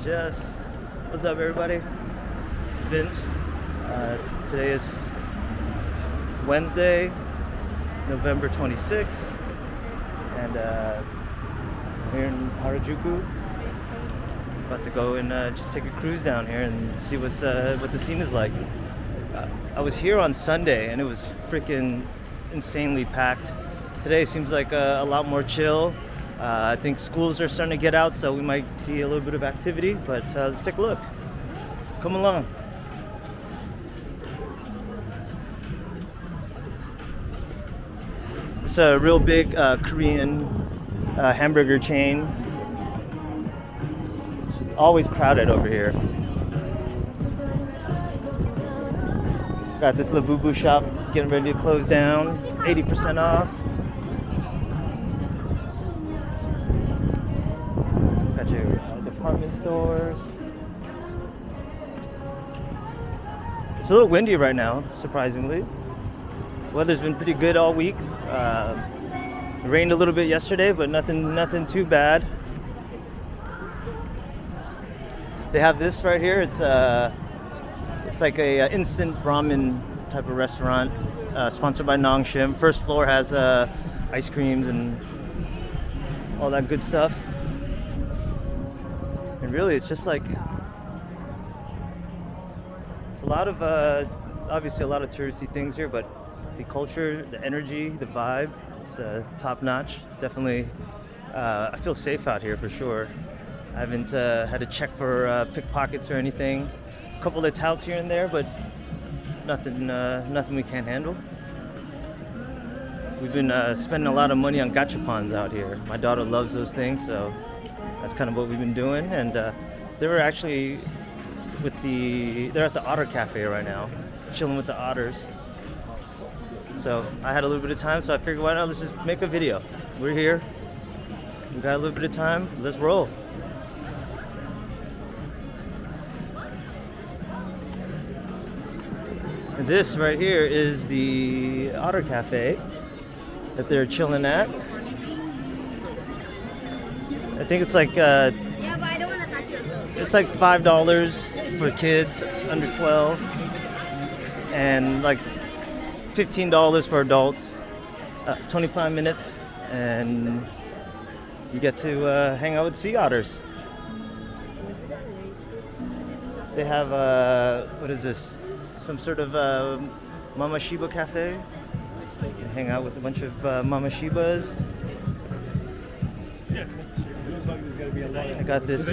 Yes. What's up, everybody? It's Vince. Today is Wednesday, November 26th, and we're in Harajuku. About to go and just take a cruise down here and see what the scene is like. I was here on Sunday and it was freaking insanely packed. Today seems like a lot more chill. I think schools are starting to get out, so we might see a little bit of activity, but let's take a look. Come along. It's a real big Korean hamburger chain. It's always crowded over here. Got this Labubu shop getting ready to close down, 80% off. Got your department stores. It's a little windy right now, surprisingly. Weather's been pretty good all week. It rained a little bit yesterday, but nothing too bad. They have this right here. It's like a instant ramen type of restaurant, sponsored by nonstop. First floor has ice creams and all that good stuff. And really, it's just like it's a lot of obviously a lot of touristy things here, but the culture, the energy, the vibe, it's top notch. Definitely, I feel safe out here for sure. I haven't had to check for pickpockets or anything. A couple of touts here and there, but nothing we can't handle. We've been spending a lot of money on gachapons out here. My daughter loves those things, so that's kind of what we've been doing. And they were actually they're at the Otter Cafe right now, chilling with the otters. So I had a little bit of time, so I figured why not, let's just make a video. We're here, we got a little bit of time, let's roll. And this right here is the Otter Cafe that they're chilling at. I think it's like Yeah, but I don't want to touch yourself. it's like $5 for kids under 12, and like $15 for adults. 25 minutes, and you get to hang out with sea otters. They have what is this? Some sort of Mama Shiba cafe. You hang out with a bunch of Mama Shibas. I got this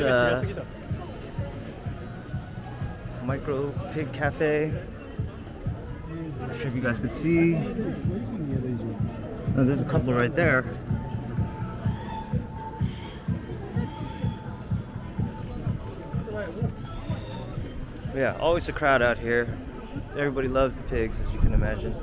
micro pig cafe. Not sure if you guys can see. Oh, there's a couple right there. Yeah, always a crowd out here. Everybody loves the pigs, as you can imagine.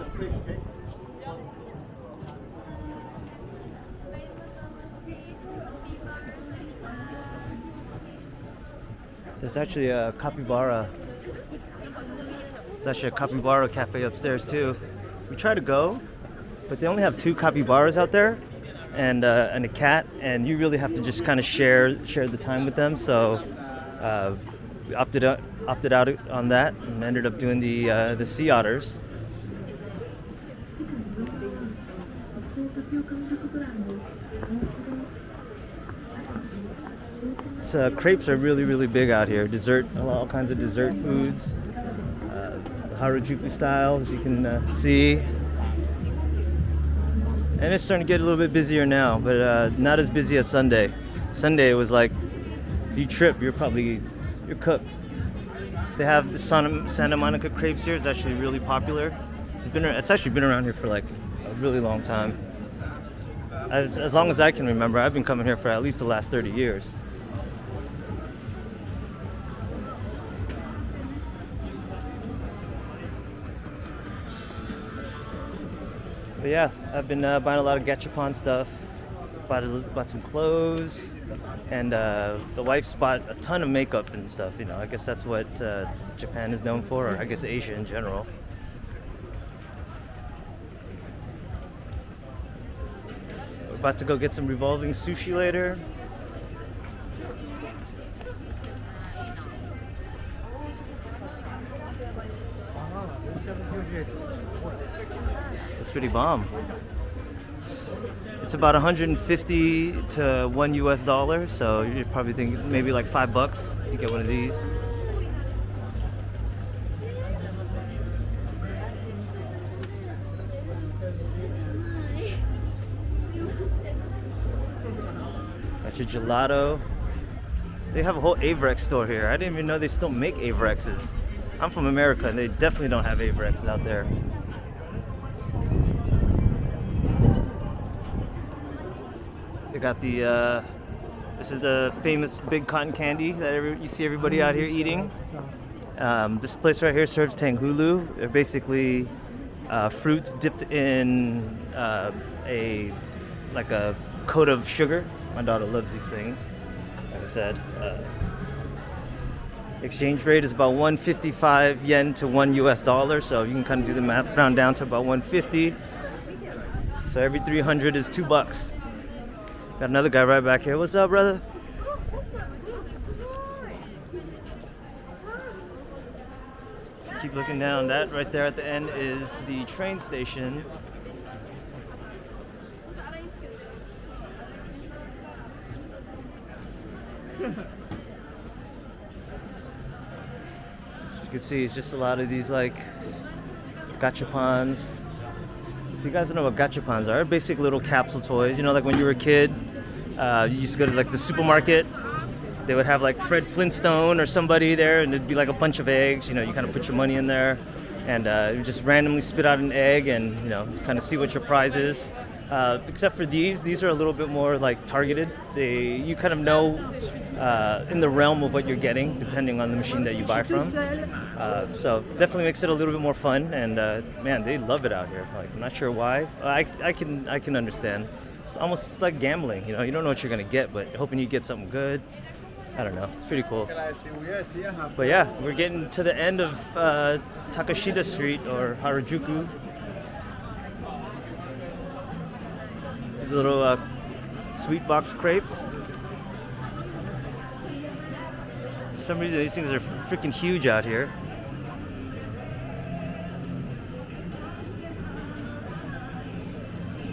There's actually a capybara. There's actually a capybara cafe upstairs too. We try to go, but they only have 2 capybaras out there, and a cat, and you really have to just kind of share the time with them. So we opted out on that and ended up doing the sea otters. So crepes are really big out here. Dessert, all kinds of dessert foods, Harajuku style, as you can see. And it's starting to get a little bit busier now, but not as busy as Sunday. Sunday it was like, if you trip, you're cooked. They have the Santa Monica crepes here. It's actually really popular. It's actually been around here for like a really long time. As long as I can remember, I've been coming here for at least the last 30 years. But yeah, I've been buying a lot of gachapon stuff. Bought some clothes, and the wife's bought a ton of makeup and stuff. You know, I guess that's what Japan is known for, or I guess Asia in general. We're about to go get some revolving sushi later. pretty bomb. It's about 150 to $1 US, so you're probably thinking maybe like $5 to get one of these. Got your gelato. They have a whole Avrex store here. I didn't even know they still make Avrexes. I'm from America and they definitely don't have Avrexes out there. They got the, this is the famous big cotton candy that you see everybody out here eating. This place right here serves tanghulu. They're basically fruits dipped in a coat of sugar. My daughter loves these things. Like I said, exchange rate is about 155 yen to $1 US, so you can kind of do the math, round down to about 150. So every 300 is $2. Got another guy right back here. What's up, brother? Keep looking down. That right there at the end is the train station. As you can see, it's just a lot of these like gachapons. If you guys don't know what gachapons are, basic little capsule toys. You know, like when you were a kid, you used to go to like the supermarket. They would have like Fred Flintstone or somebody there, and it'd be like a bunch of eggs. You know, you kind of put your money in there, and you just randomly spit out an egg, and you know, kind of see what your prize is. Except for these are a little bit more like targeted. You kind of know in the realm of what you're getting, depending on the machine that you buy from. So definitely makes it a little bit more fun, and man, they love it out here. Like, I'm not sure why. I can understand. It's almost like gambling. You know, you don't know what you're gonna get, but hoping you get something good. I don't know. It's pretty cool. But yeah, we're getting to the end of Takeshita Street, or Harajuku. These little sweet box crepes. For some reason, these things are freaking huge out here.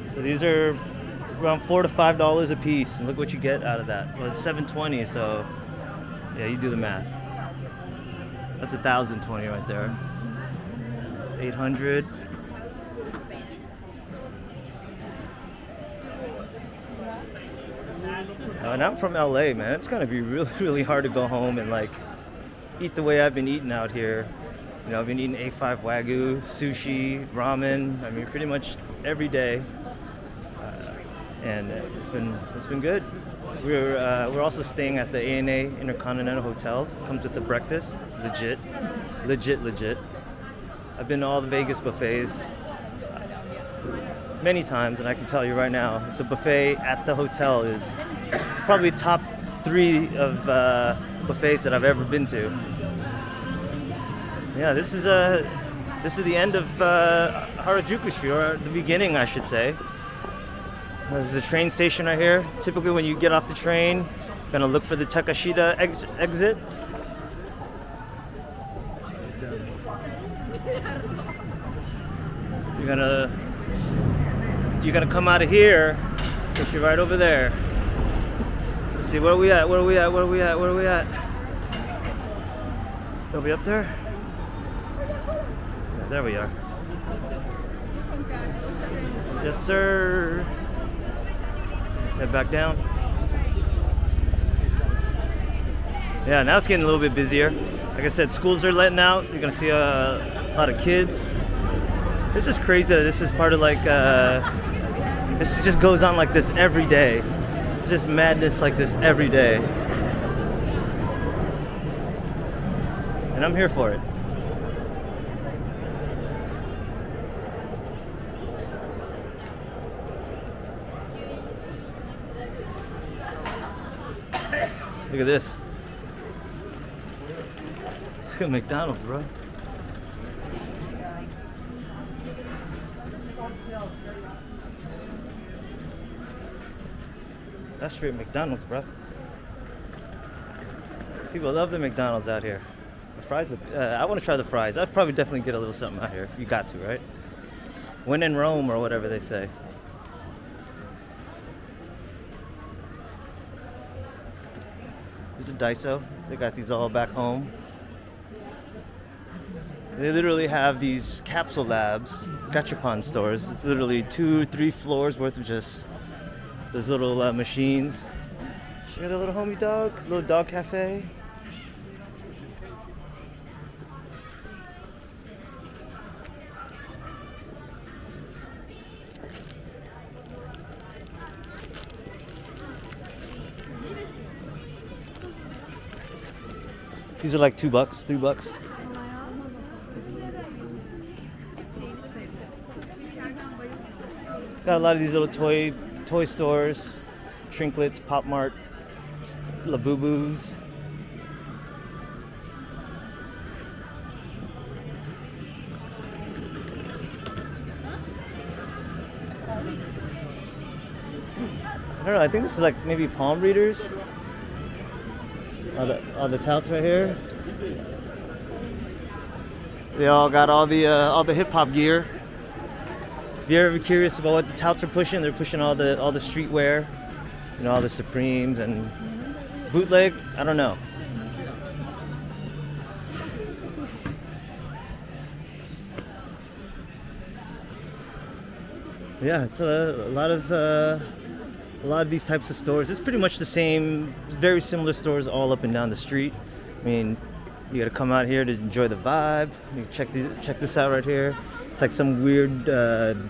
So these are around $4 to $5 a piece, and look what you get out of that. Well, it's $7.20, so yeah, you do the math. That's $1,020 right there. 800. And I'm from LA, man. It's gonna be really, really hard to go home and like eat the way I've been eating out here. You know, I've been eating A5 Wagyu, sushi, ramen. I mean, pretty much every day. And it's been good. We're also staying at the A&A Intercontinental Hotel. Comes with the breakfast, legit. I've been to all the Vegas buffets many times, and I can tell you right now, the buffet at the hotel is probably top 3 of buffets that I've ever been to. Yeah, this is the end of Harajuku Street, or the beginning, I should say. There's a train station right here. Typically when you get off the train, you're gonna look for the Takeshita exit. You're gonna come out of here, if you're right over there. Let's see, where are we at? Are we up there? Yeah, there we are. Yes, sir. Head back down. Yeah, now it's getting a little bit busier. Like I said, schools are letting out. You're gonna see a lot of kids. This is crazy that this is part of like this just goes on like this every day. Just madness like this every day. And I'm here for it. Look at this. Look at McDonald's, bro. That's straight McDonald's, bro. People love the McDonald's out here. The fries, I want to try the fries. I'd probably definitely get a little something out here. You got to, right? When in Rome, or whatever they say. There's a Daiso. They got these all back home. They literally have these capsule labs, gachapon stores. It's literally 2-3 floors worth of just those little machines. She got a little homie dog, little dog cafe. These are like $2, $3. Got a lot of these little toy stores, Trinklets, Pop Mart, Labubu's. I don't know, I think this is like maybe palm readers. All the touts right here. They all got all the hip hop gear. If you're ever curious about what the touts are pushing, they're pushing all the streetwear, you know, all the Supremes and bootleg. I don't know. Yeah, it's a lot of these types of stores. It's pretty much the same, very similar stores all up and down the street. I mean, you gotta come out here to enjoy the vibe. You can check this out right here. It's like some weird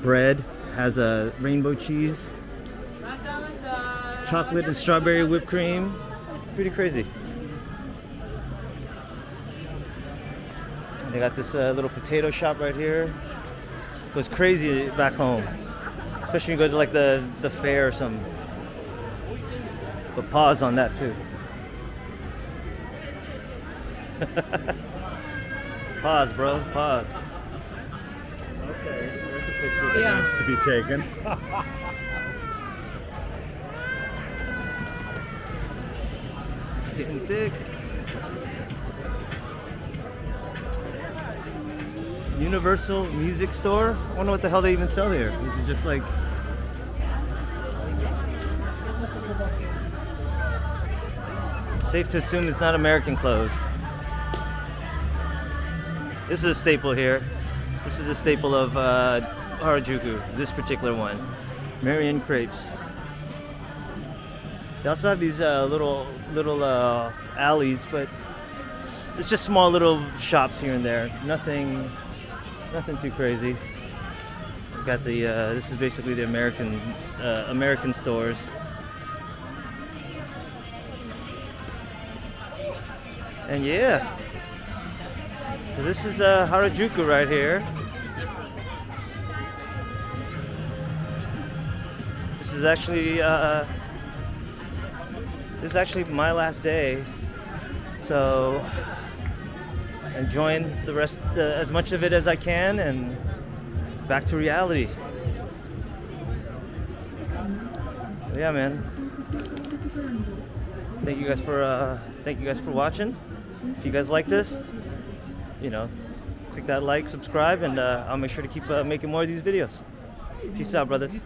bread, has a rainbow cheese, chocolate and strawberry whipped cream. Pretty crazy. They got this little potato shop right here. It goes crazy back home, especially when you go to like the fair or something. But pause on that too. Pause, bro. Pause. Okay, there's a picture that needs to be taken. Getting thick. Universal Music Store. I wonder what the hell they even sell here. This is just like. Safe to assume it's not American clothes. This is a staple here. This is a staple of Harajuku, this particular one. Marion Crepes. They also have these little alleys, but it's just small little shops here and there. Nothing too crazy. We've got the this is basically the American stores. And yeah, so this is Harajuku right here. This is actually my last day, so enjoying the rest, as much of it as I can, and back to reality. Yeah, man. Thank you guys for watching. If you guys like this, you know, click that like, subscribe, and I'll make sure to keep making more of these videos. Peace out, brothers.